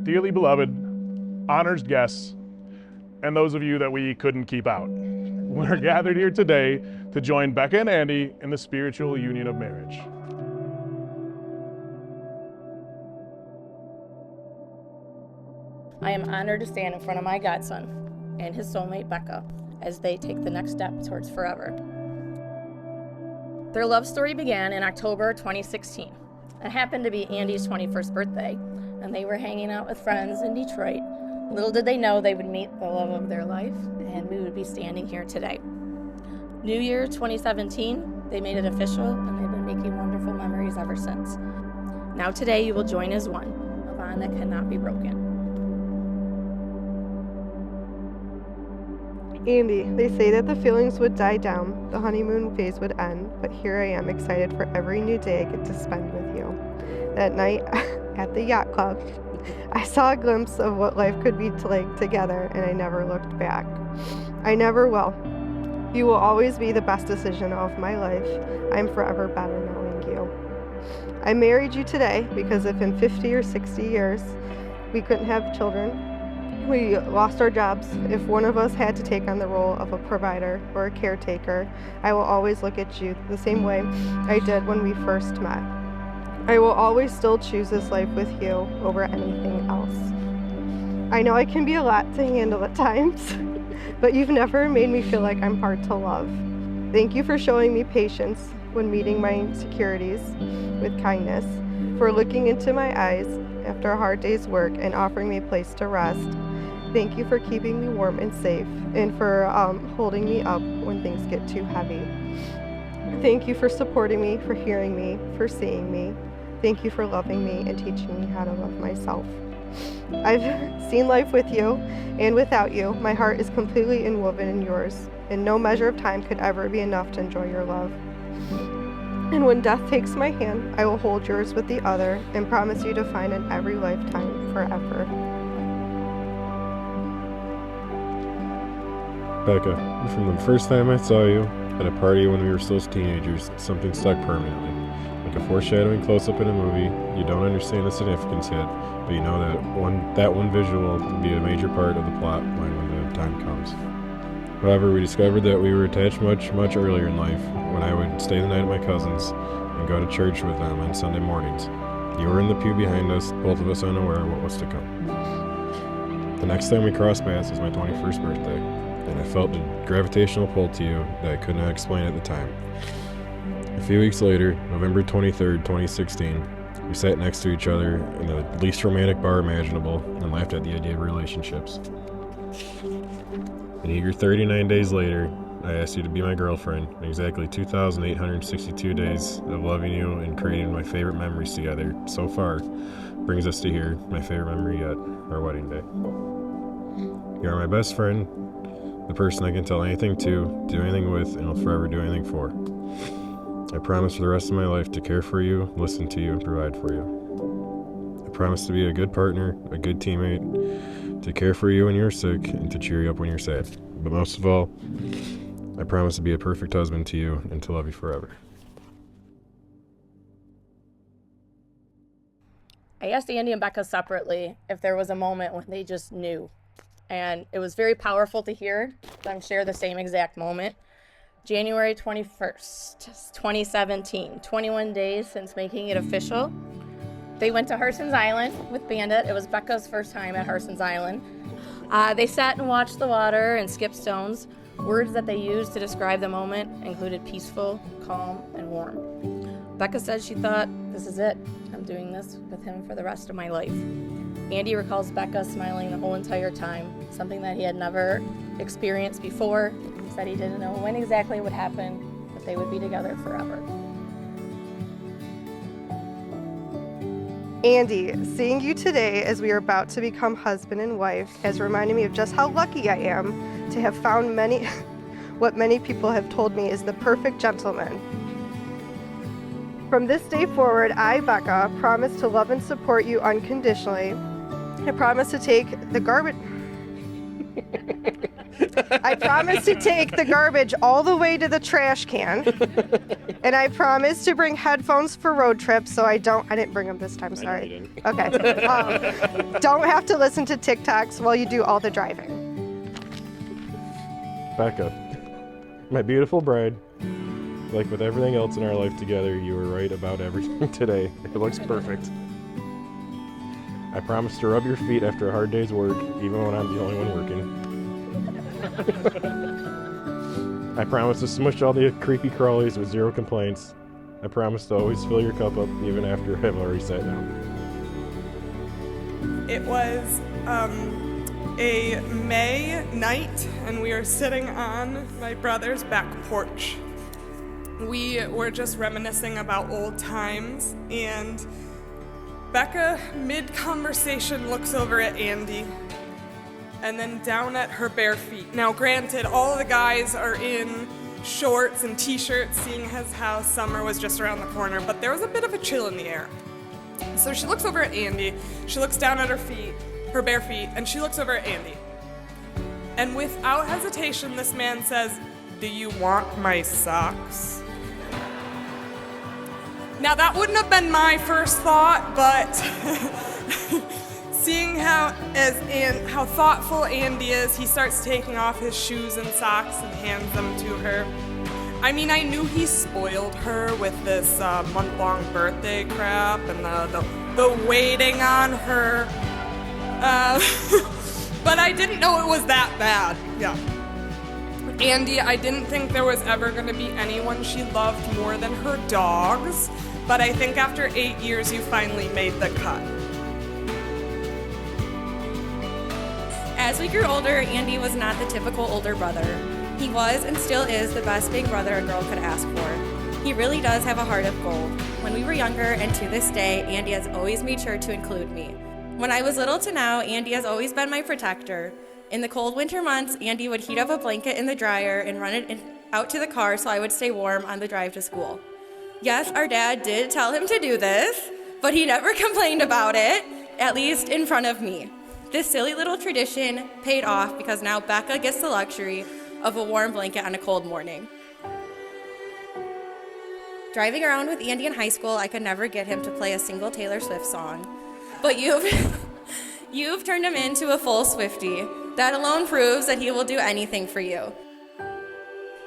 dearly beloved, honored guests, and those of you that we couldn't keep out. We're gathered here today to join Becca and Andy in the spiritual union of marriage. I am honored to stand in front of my godson and his soulmate Becca as they take the next step towards forever. Their love story began in October 2016. It happened to be Andy's 21st birthday, and they were hanging out with friends in Detroit. Little did they know they would meet the love of their life, and we would be standing here today. New Year 2017, they made it official, and they've been making wonderful memories ever since. Now today you will join as one, a bond that cannot be broken. Andy, they say that the feelings would die down, the honeymoon phase would end, but here I am excited for every new day I get to spend with you. That night at the yacht club, I saw a glimpse of what life could be like together, and I never looked back. I never will. You will always be the best decision of my life. I'm forever better knowing you. I married you today because if in 50 or 60 years we couldn't have children, we lost our jobs, if one of us had to take on the role of a provider or a caretaker, I will always look at you the same way I did when we first met. I will always still choose this life with you over anything else. I know I can be a lot to handle at times, but you've never made me feel like I'm hard to love. Thank you for showing me patience when meeting my insecurities with kindness, for looking into my eyes after a hard day's work and offering me a place to rest. Thank you for keeping me warm and safe, and for holding me up when things get too heavy. Thank you for supporting me, for hearing me, for seeing me. Thank you for loving me and teaching me how to love myself. I've seen life with you and without you. My heart is completely inwoven in yours, and no measure of time could ever be enough to enjoy your love. And when death takes my hand, I will hold yours with the other and promise you to find in every lifetime forever. Becca, from the first time I saw you at a party when we were still teenagers, something stuck permanently. Like a foreshadowing close-up in a movie, you don't understand the significance yet, but you know that one visual will be a major part of the plot line when the time comes. However, we discovered that we were attached much earlier in life, when I would stay the night at my cousin's and go to church with them on Sunday mornings. You were in the pew behind us, both of us unaware of what was to come. The next time we crossed paths was my 21st birthday, and I felt a gravitational pull to you that I could not explain at the time. A few weeks later, November 23rd, 2016, we sat next to each other in the least romantic bar imaginable and laughed at the idea of relationships. An eager 39 days later, I asked you to be my girlfriend, and exactly 2,862 days of loving you and creating my favorite memories together so far brings us to here, my favorite memory yet, our wedding day. You are my best friend, the person I can tell anything to, do anything with, and will forever do anything for. I promise for the rest of my life to care for you, listen to you, and provide for you. I promise to be a good partner, a good teammate, to care for you when you're sick, and to cheer you up when you're sad. But most of all, I promise to be a perfect husband to you and to love you forever. I asked Andy and Becca separately if there was a moment when they just knew. And it was very powerful to hear them share the same exact moment. January 21st, 2017, 21 days since making it official. They went to Harson's Island with Bandit. It was Becca's first time at Harson's Island. They sat and watched the water and skipped stones. Words that they used to describe the moment included peaceful, calm, and warm. Becca said she thought, this is it. I'm doing this with him for the rest of my life. Andy recalls Becca smiling the whole entire time, something that he had never experienced before. He said he didn't know when exactly it would happen, but they would be together forever. Andy, seeing you today as we are about to become husband and wife has reminded me of just how lucky I am to have found what many people have told me is the perfect gentleman. From this day forward, I, Becca, promise to love and support you unconditionally. I promise to take the garbage I promised to take the garbage all the way to the trash can. And I promised to bring headphones for road trips, so I didn't bring them this time, sorry. you didn't. Okay. Don't have to listen to TikToks while you do all the driving. Becca, my beautiful bride, like with everything else in our life together, you were right about everything today. It looks perfect. I promise to rub your feet after a hard day's work, even when I'm the only one working. I promise to smush all the creepy crawlies with zero complaints. I promise to always fill your cup up, even after I've already sat down. It was a May night, and we were sitting on my brother's back porch. We were just reminiscing about old times, and Becca, mid-conversation, looks over at Andy and then down at her bare feet. Now, granted, all the guys are in shorts and t-shirts, seeing as how summer was just around the corner, but there was a bit of a chill in the air. So she looks over at Andy, she looks down at her feet, her bare feet, and she looks over at Andy. And without hesitation, this man says, "Do you want my socks?" Now, that wouldn't have been my first thought, but seeing how thoughtful Andy is, he starts taking off his shoes and socks and hands them to her. I mean, I knew he spoiled her with this month-long birthday crap and the waiting on her, but I didn't know it was that bad. Yeah. Andy, I didn't think there was ever going to be anyone she loved more than her dogs, but I think after 8 years you finally made the cut. As we grew older, Andy was not the typical older brother. He was and still is the best big brother a girl could ask for. He really does have a heart of gold. When we were younger, and to this day, Andy has always made sure to include me. When I was little to now, Andy has always been my protector. In the cold winter months, Andy would heat up a blanket in the dryer and run it out to the car so I would stay warm on the drive to school. Yes, our dad did tell him to do this, but he never complained about it, at least in front of me. This silly little tradition paid off because now Becca gets the luxury of a warm blanket on a cold morning. Driving around with Andy in high school, I could never get him to play a single Taylor Swift song. But you've turned him into a full Swiftie. That alone proves that he will do anything for you.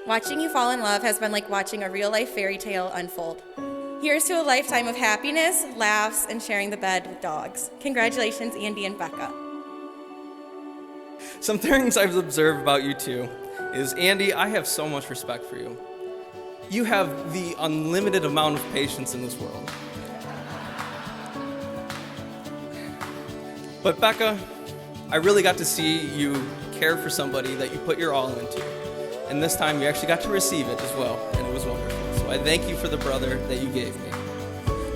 Watching you fall in love has been like watching a real-life fairy tale unfold. Here's to a lifetime of happiness, laughs, and sharing the bed with dogs. Congratulations, Andy and Becca. Some things I've observed about you two is, Andy, I have so much respect for you. You have the unlimited amount of patience in this world. But Becca, I really got to see you care for somebody that you put your all into. And this time you actually got to receive it as well, and it was wonderful. So I thank you for the brother that you gave me.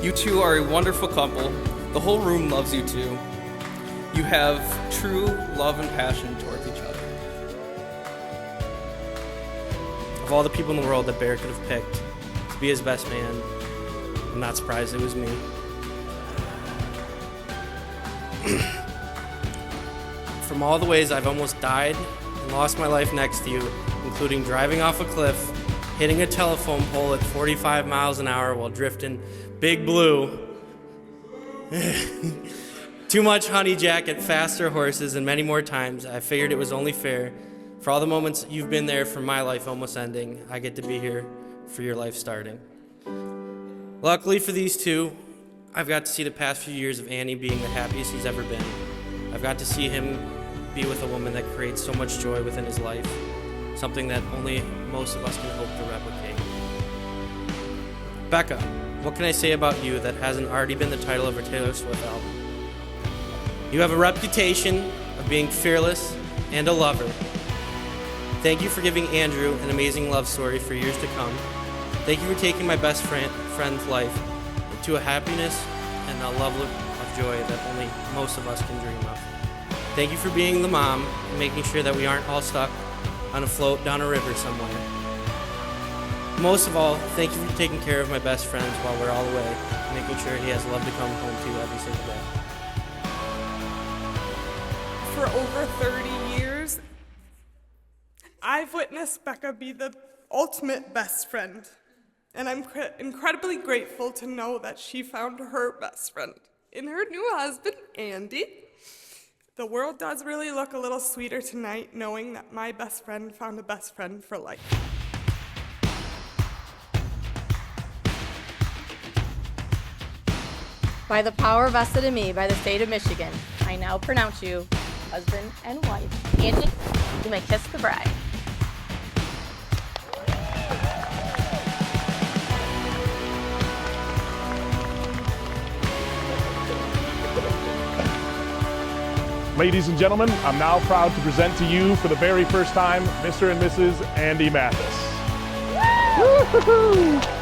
You two are a wonderful couple. The whole room loves you two. You have true love and passion towards each other. Of all the people in the world that Bear could have picked to be his best man, I'm not surprised it was me. From all the ways I've almost died and lost my life next to you, including driving off a cliff, hitting a telephone pole at 45 miles an hour while drifting Big Blue, too much honey jacket, faster horses, and many more times, I figured it was only fair. For all the moments you've been there for my life almost ending, I get to be here for your life starting. Luckily for these two, I've got to see the past few years of Andy being the happiest he's ever been. I've got to see him be with a woman that creates so much joy within his life, something that only most of us can hope to replicate. Becca, what can I say about you that hasn't already been the title of a Taylor Swift album? You have a reputation of being fearless and a lover. Thank you for giving Andrew an amazing love story for years to come. Thank you for taking my best friend's life to a happiness and a level of joy that only most of us can dream of. Thank you for being the mom and making sure that we aren't all stuck on a float down a river somewhere. Most of all, thank you for taking care of my best friends while we're all away, making sure he has love to come home to every single day. For over 30 years, I've witnessed Becca be the ultimate best friend, and I'm incredibly grateful to know that she found her best friend in her new husband, Andy. The world does really look a little sweeter tonight knowing that my best friend found a best friend for life. By the power vested in me by the state of Michigan, I now pronounce you husband and wife. Andy, you may kiss the bride. Ladies and gentlemen, I'm now proud to present to you for the very first time, Mr. and Mrs. Andy Mathis. Woo-hoo-hoo!